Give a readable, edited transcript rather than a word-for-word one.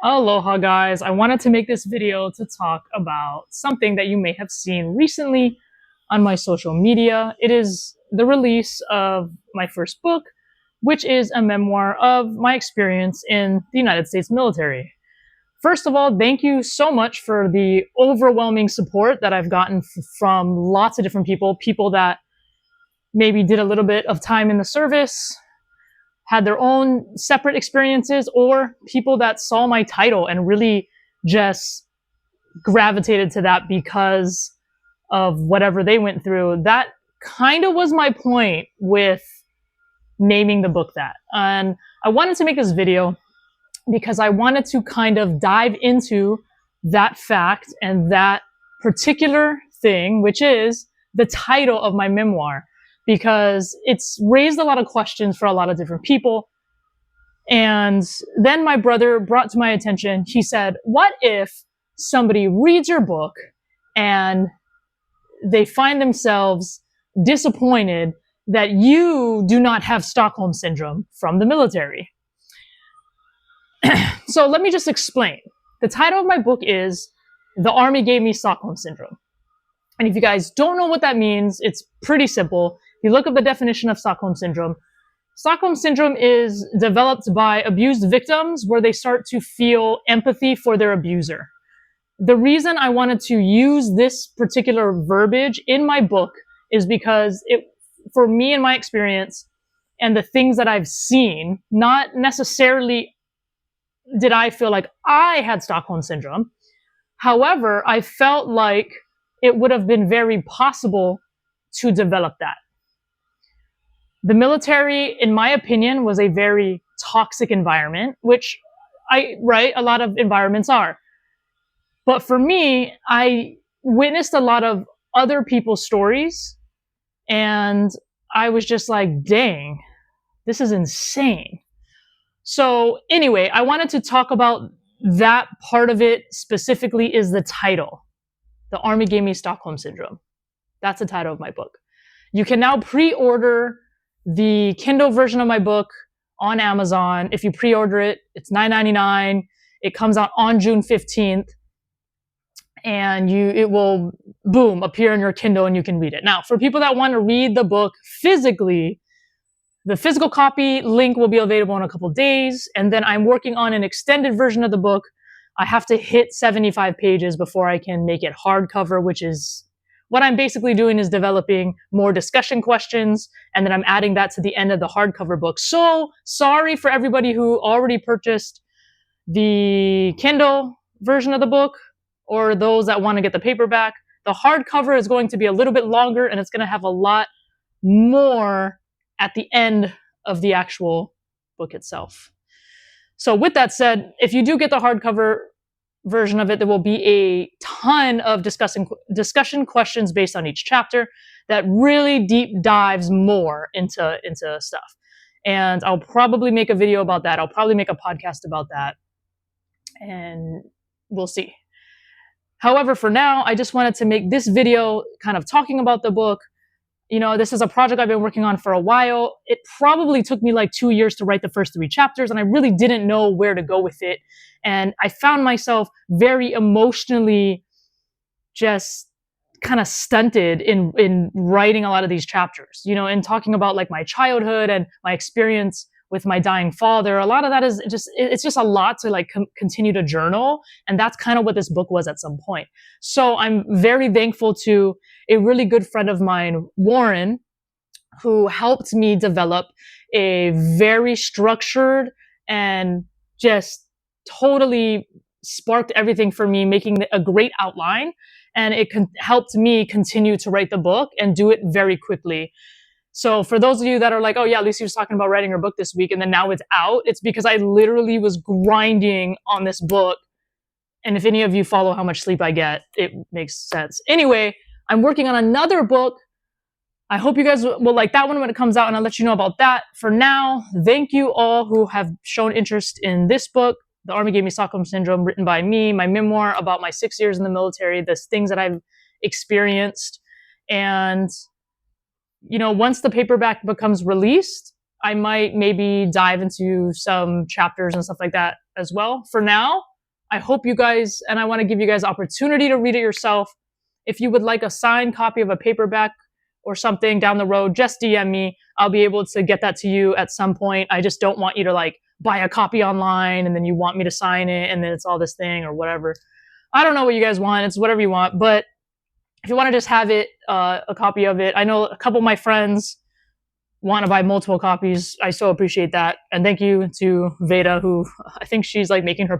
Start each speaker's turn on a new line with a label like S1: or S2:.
S1: Aloha guys, I wanted to make this video to talk about something that you may have seen recently on my social media. It is the release of my first book, which is a memoir of my experience in the United States military. First of all, thank you so much for the overwhelming support that I've gotten from lots of different people that maybe did a little bit of time in the service, had their own separate experiences, or people that saw my title and really just gravitated to that because of whatever they went through. That kind of was my point with naming the book that. And I wanted to make this video because I wanted to kind of dive into that fact and that particular thing, which is the title of my memoir, because it's raised a lot of questions for a lot of different people. And then my brother brought to my attention, he said, what if somebody reads your book and they find themselves disappointed that you do not have Stockholm syndrome from the military? So let me just explain. The title of my book is The Army Gave Me Stockholm Syndrome. And if you guys don't know what that means, it's pretty simple. If you look up the definition of Stockholm Syndrome is developed by abused victims where they start to feel empathy for their abuser. The reason I wanted to use this particular verbiage in my book is because for me and my experience and the things that I've seen, not necessarily did I feel like I had Stockholm Syndrome. However, I felt like it would have been very possible to develop that. The military, in my opinion, was a very toxic environment, which a lot of environments are. But for me, I witnessed a lot of other people's stories, and I was just like, dang, this is insane. So anyway, I wanted to talk about that part of it specifically is the title. The Army Gave Me Stockholm Syndrome. That's the title of my book. You can now pre-order the Kindle version of my book on Amazon. If you pre-order it, it's $9.99. It comes out on June 15th. And it will, boom, appear in your Kindle and you can read it. Now, for people that want to read the book physically, the physical copy link will be available in a couple days. And then I'm working on an extended version of the book. I have to hit 75 pages before I can make it hardcover, which is what I'm basically doing is developing more discussion questions. And then I'm adding that to the end of the hardcover book. So sorry for everybody who already purchased the Kindle version of the book or those that want to get the paperback. The hardcover is going to be a little bit longer and it's going to have a lot more at the end of the actual book itself. So with that said, if you do get the hardcover version of it, there will be a ton of discussion questions based on each chapter that really deep dives more into stuff. And I'll probably make a video about that. I'll probably make a podcast about that. And we'll see. However, for now, I just wanted to make this video kind of talking about the book. You know, this is a project I've been working on for a while. It probably took me like 2 years to write the first 3 chapters, and I really didn't know where to go with it. And I found myself very emotionally just kind of stunted in writing a lot of these chapters, you know, and talking about like my childhood and my experience with my dying father. A lot of that is it's just a lot to like continue to journal. And that's kind of what this book was at some point. So I'm very thankful to a really good friend of mine, Warren, who helped me develop a very structured and just totally sparked everything for me, making a great outline. And it helped me continue to write the book and do it very quickly. So for those of you that are like, oh yeah, Lucy was talking about writing her book this week and then now it's out, it's because I literally was grinding on this book. And if any of you follow how much sleep I get, it makes sense. Anyway, I'm working on another book. I hope you guys will like that one when it comes out, and I'll let you know about that. For now, thank you all who have shown interest in this book, The Army Gave Me Stockholm Syndrome, written by me, my memoir about my 6 years in the military, the things that I've experienced. And you know, once the paperback becomes released, I might maybe dive into some chapters and stuff like that as well. For now, I hope you guys, and I want to give you guys opportunity to read it yourself. If you would like a signed copy of a paperback or something down the road, just DM me. I'll be able to get that to you at some point. I just don't want you to like buy a copy online and then you want me to sign it and then it's all this thing or whatever. I don't know what you guys want. It's whatever you want. But if you want to just have it, a copy of it, I know a couple of my friends want to buy multiple copies. I so appreciate that. And thank you to Veda, who I think she's like making her